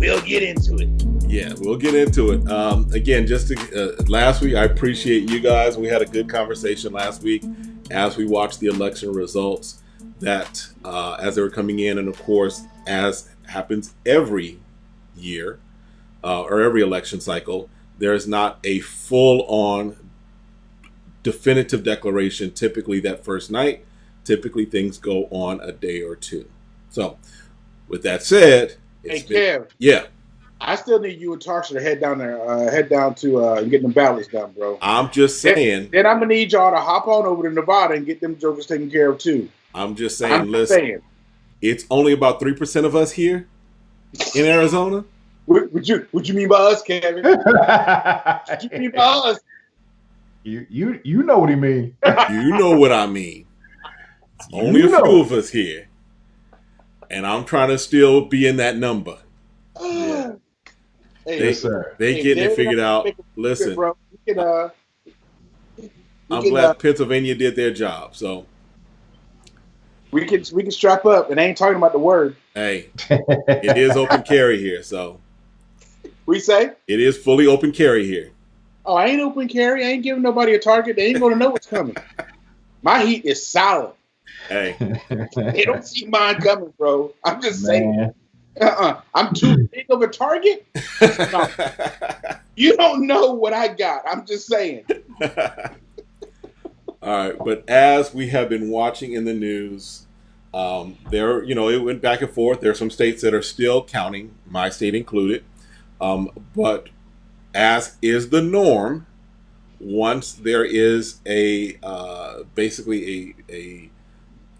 we'll get into it. Yeah, we'll get into it. Again, just to, last week, I appreciate you guys. We had a good conversation last week as we watched the election results that as they were coming in. And of course, as happens every year or every election cycle, there is not a full-on definitive declaration typically that first night. Typically, things go on a day or two. So, with that said, Kev. Yeah. I still need you and Tarsha to head down there, head down to get them ballots done, bro. I'm just saying. Then I'm gonna need y'all to hop on over to Nevada and get them jokers taken care of too. I'm just saying. Listen, it's only about 3% of us here in Arizona. What you mean by us, Kevin? What you mean by us? You know what he mean. You know what I mean. It's only a few of us here, and I'm trying to still be in that number. Yeah. Yes, sir. They getting it figured out. Listen, bro. I'm glad Pennsylvania did their job. So we can strap up, and I ain't talking about the word. Hey, it is open carry here. So we say it is fully open carry here. Oh, I ain't open carry. I ain't giving nobody a target. They ain't gonna know what's coming. My heat is solid. Hey, they don't see mine coming, bro. I'm just saying. I'm too big of a target. No. You don't know what I got. I'm just saying. All right, but as we have been watching in the news, it went back and forth. There are some states that are still counting, my state included. But as is the norm, once there is basically a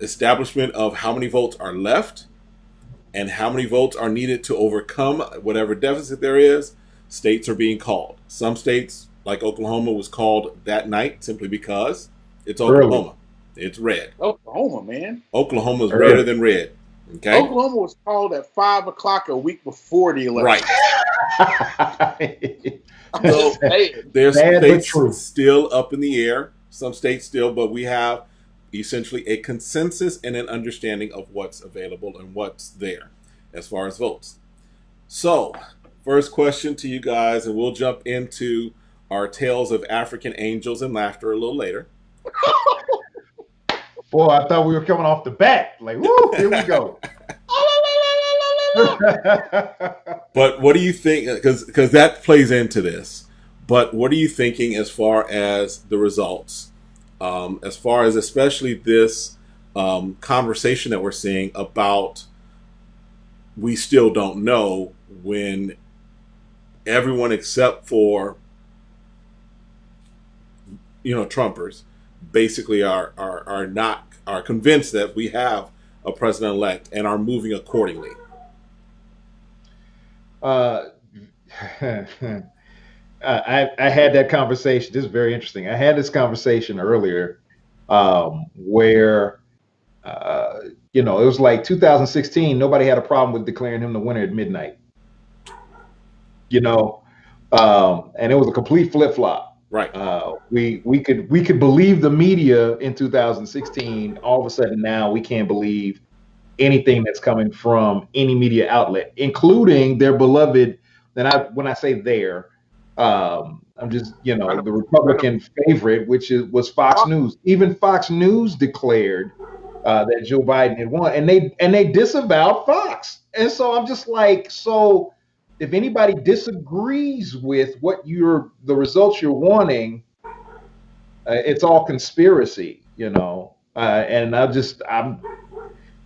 establishment of how many votes are left and how many votes are needed to overcome whatever deficit there is, states are being called. Some states, like Oklahoma, was called that night simply because it's Oklahoma. Early. It's red. Oklahoma, man. Oklahoma's redder than red. Okay. Oklahoma was called at 5 o'clock a week before the election. Right. So there's states still up in the air. Some states still, but we have essentially a consensus and an understanding of what's available and what's there as far as votes. So, first question to you guys, and we'll jump into our tales of African angels and laughter a little later. Boy, I thought we were coming off the bat. Like, woo, here we go. But what do you think? Because that plays into this. But what are you thinking as far as the results? As far as especially this conversation that we're seeing about we still don't know, when everyone except for Trumpers basically are convinced that we have a president-elect and are moving accordingly. I had that conversation. This is very interesting. I had this conversation earlier where it was like 2016. Nobody had a problem with declaring him the winner at midnight. And it was a complete flip-flop. Right. We could believe the media in 2016. All of a sudden now we can't believe anything that's coming from any media outlet, including their beloved. And when I say their, I'm just the Republican favorite, which was Fox News. Even Fox News declared that Joe Biden had won, and they disavowed Fox. And so I'm just like, so if anybody disagrees with the results you're wanting, it's all conspiracy, and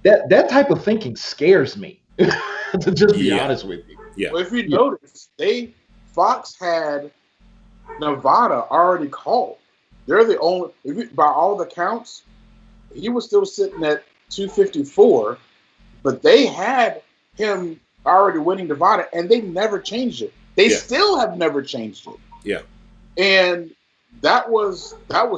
that type of thinking scares me, to just be honest with you. Yeah. Well, if you notice, Fox had Nevada already called. They're the only, by all the counts, he was still sitting at 254, but they had him already winning Nevada, and they never changed it. They still have never changed it. Yeah. And that was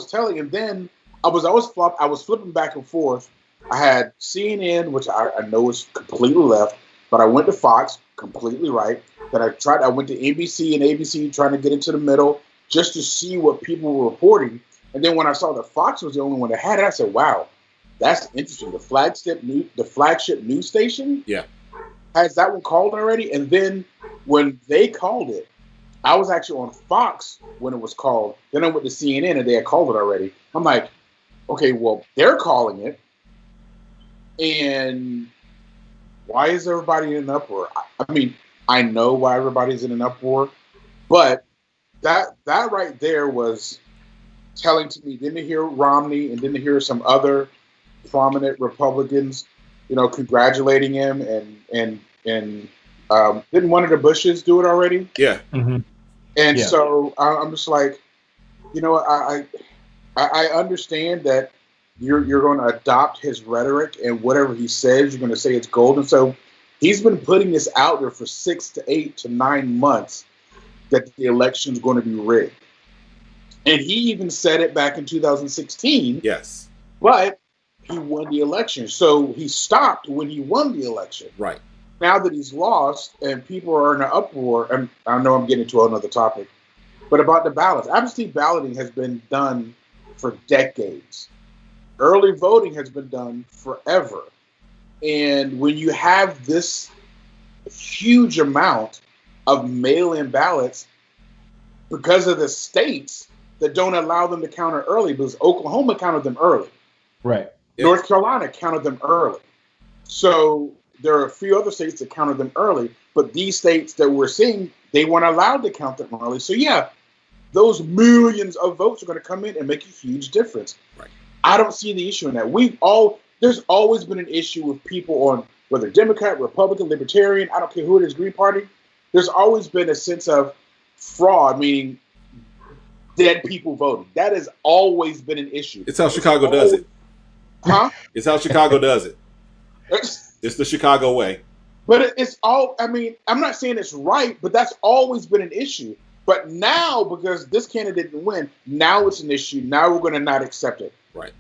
telling. And then I was flipping back and forth. I had CNN, which I know is completely left, but I went to Fox, completely right. Then I went to NBC and ABC, trying to get into the middle just to see what people were reporting. And then when I saw that Fox was the only one that had it, I said, "Wow, that's interesting." The flagship news station, Has that one called already? And then when they called it, I was actually on Fox when it was called. Then I went to CNN and they had called it already. I'm like, okay, well, they're calling it. And why is everybody in an uproar? I mean, I know why everybody's in an uproar, but that right there was telling to me. Didn't hear Romney and didn't hear some other prominent Republicans, congratulating him and didn't one of the Bushes do it already? Yeah. Mm-hmm. And Yeah. so I'm just like, I understand that you're going to adopt his rhetoric and whatever he says, you're going to say it's golden. So he's been putting this out there for 6 to 8 to 9 months that the election is going to be rigged. And he even said it back in 2016. Yes. But he won the election. So he stopped when he won the election. Right. Now that he's lost and people are in an uproar, and I know I'm getting to another topic, but about the ballots. Absentee balloting has been done for decades. Early voting has been done forever. And when you have this huge amount of mail-in ballots, because of the states that don't allow them to count it early, because Oklahoma counted them early. Right. Yep. North Carolina counted them early. So there are a few other states that counted them early, but these states that we're seeing, they weren't allowed to count them early. So yeah, those millions of votes are going to come in and make a huge difference. Right. I don't see the issue in that. There's always been an issue with people on whether Democrat, Republican, Libertarian, I don't care who it is, Green Party. There's always been a sense of fraud, meaning dead people voting. That has always been an issue. It's how Chicago does it. Huh? It's how Chicago does it. It's the Chicago way. But it's all, I mean, I'm not saying it's right, but that's always been an issue. But now, because this candidate didn't win, now it's an issue. Now we're going to not accept it. Right.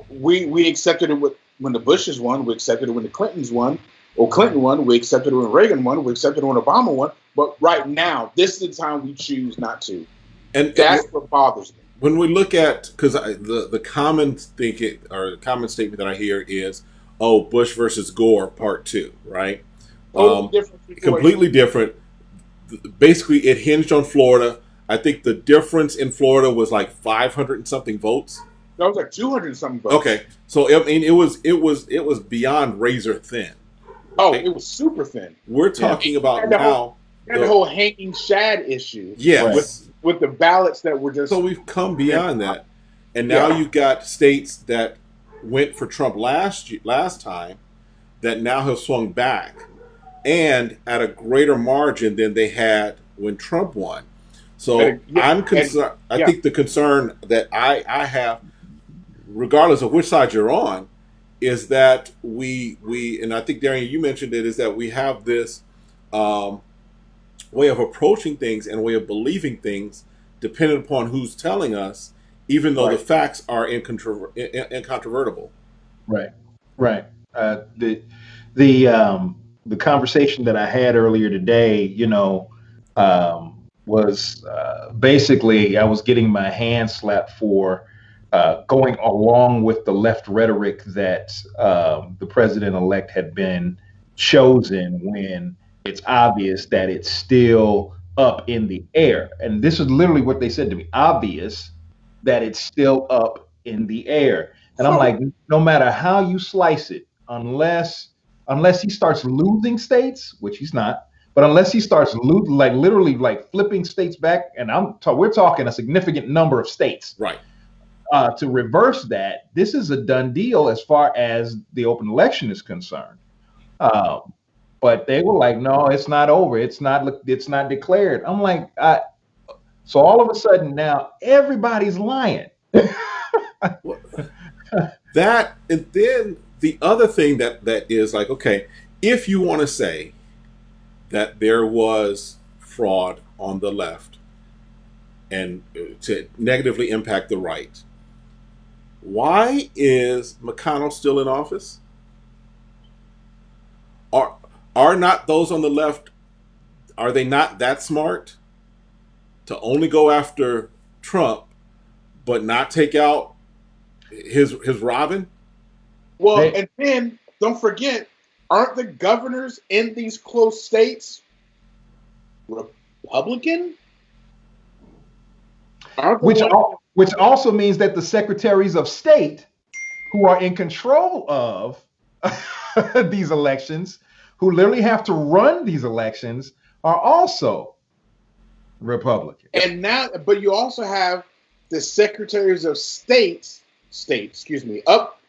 We accepted it when the Bushes won. We accepted it when the Clintons won. Or Clinton won. We accepted it when Reagan won. We accepted it when Obama won. But right now, this is the time we choose not to. And that's what bothers me. When we look at, because the common thinking or the common statement that I hear is, oh, Bush versus Gore, part 2, right? Completely different. Basically, it hinged on Florida. I think the difference in Florida was like 500 and something votes. That was like 200 and something votes. Okay, so I mean, it was beyond razor thin. Oh, okay? It was super thin. We're talking about now the whole hanging shad issue. Yes, with the ballots that were just. So we've come beyond that, and now you've got states that went for Trump last time that now have swung back, and at a greater margin than they had when Trump won. So I'm concerned. I think the concern that I have, regardless of which side you're on, is that we and I think Darian, you mentioned it, is that we have this way of approaching things and way of believing things dependent upon who's telling us, even though the facts are incontrovertible. Right. The conversation that I had earlier today, was basically I was getting my hand slapped for going along with the left rhetoric that the president-elect had been chosen when it's obvious that it's still up in the air. And this is literally what they said to me, obvious that it's still up in the air. And I'm like, no matter how you slice it, unless he starts losing states, which he's not, but unless he starts literally flipping states back, and we're talking a significant number of states, right? To reverse that, this is a done deal as far as the open election is concerned. But they were like, no, it's not over. It's not declared. I'm like, so all of a sudden now everybody's lying. That, and then the other thing that is like, okay, if you want to say that there was fraud on the left and to negatively impact the right, why is McConnell still in office? Are not those on the left, are they not that smart to only go after Trump but not take out his Robin? Well, and then don't forget, Aren't the governors in these close states Republican? Which also means that the secretaries of state who are in control of these elections, who literally have to run these elections, are also Republican. And now, but you also have the secretaries of the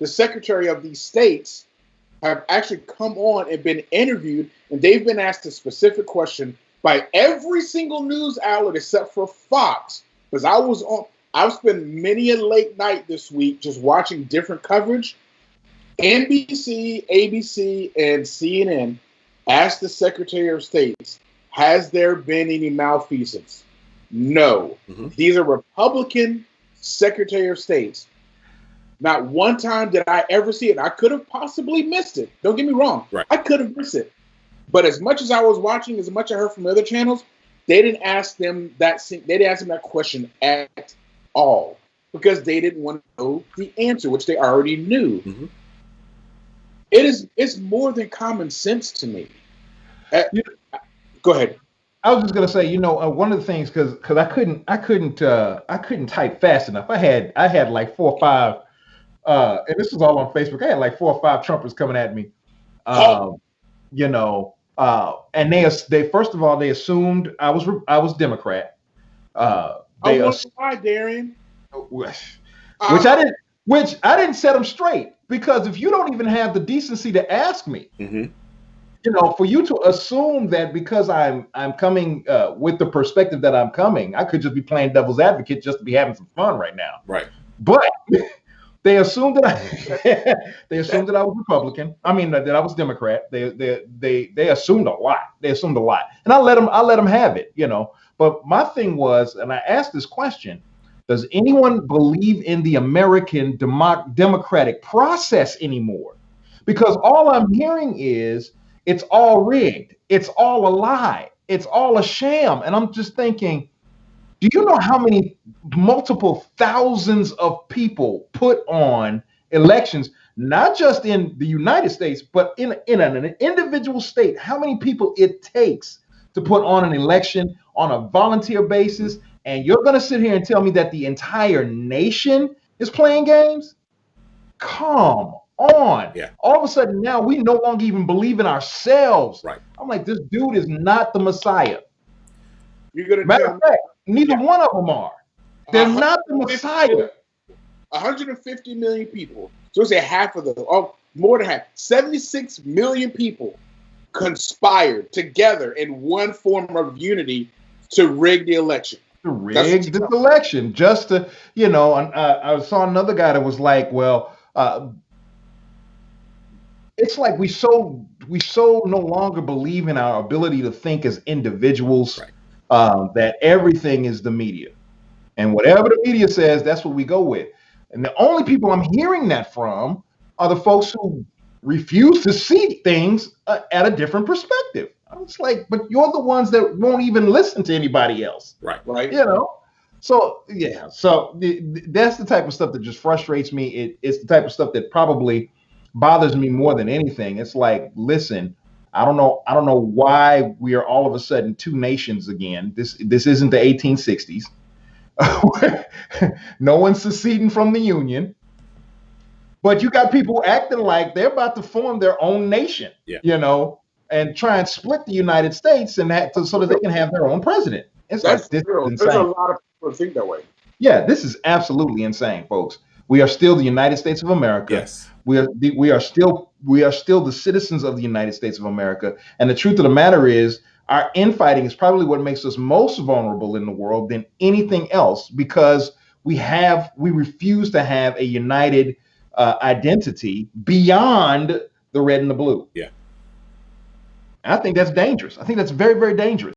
secretary of these states have actually come on and been interviewed, and they've been asked a specific question by every single news outlet except for Fox. Because I've spent many a late night this week just watching different coverage. NBC, ABC, and CNN asked the Secretary of State, has there been any malfeasance? No. Mm-hmm. These are Republican Secretary of States. Not one time did I ever see it. I could have possibly missed it. Don't get me wrong. Right. I could have missed it. But as much as I was watching, as much as I heard from other channels, they didn't ask them that question at all because they didn't want to know the answer, which they already knew. Mm-hmm. It's more than common sense to me. Go ahead. I was just gonna say, one of the things because I couldn't type fast enough. I had like 4 or 5, and this was all on Facebook. I had like 4 or 5 Trumpers coming at me, and they first of all they assumed I was Democrat. I wonder why, Darian. Which I didn't set them straight, because if you don't even have the decency to ask me. Mm-hmm. For you to assume that because I'm coming with the perspective that I'm coming, I could just be playing devil's advocate just to be having some fun right now. Right. But they assumed that I was Republican. I mean that I was Democrat. They assumed a lot. And I let them have it. But my thing was, and I asked this question: does anyone believe in the American democratic process anymore? Because all I'm hearing is, it's all rigged. It's all a lie. It's all a sham. And I'm just thinking, do you know how many multiple thousands of people put on elections, not just in the United States, but in an individual state, how many people it takes to put on an election on a volunteer basis? And you're going to sit here and tell me that the entire nation is playing games? Come on. Yeah. All of a sudden now we no longer even believe in ourselves. Right. I'm like, this dude is not the Messiah. You're gonna Matter of fact, neither one of them are. They're not the Messiah. 150 million people. So let's say half of them, more than half, 76 million people conspired together in one form of unity to rig the election. To rig this election, just to, and I saw another guy that was like, well, it's like we so no longer believe in our ability to think as individuals, right, that everything is the media, and whatever the media says, that's what we go with. And the only people I'm hearing that from are the folks who refuse to see things at a different perspective. I was like, but you're the ones that won't even listen to anybody else, right? So yeah, that's the type of stuff that just frustrates me. It's the type of stuff that probably bothers me more than anything. It's like, listen, I don't know why we are all of a sudden two nations again. This isn't the 1860s. No one's seceding from the Union, but you got people acting like they're about to form their own nation, and try and split the United States and so that they can have their own president. That's true. There's a lot of people who think that way. Yeah, this is absolutely insane, folks. We are still the United States of America. Yes. We are still the citizens of the United States of America. And the truth of the matter is, our infighting is probably what makes us most vulnerable in the world than anything else, because we refuse to have a united identity beyond the red and the blue. Yeah. And I think that's dangerous. I think that's very, very dangerous.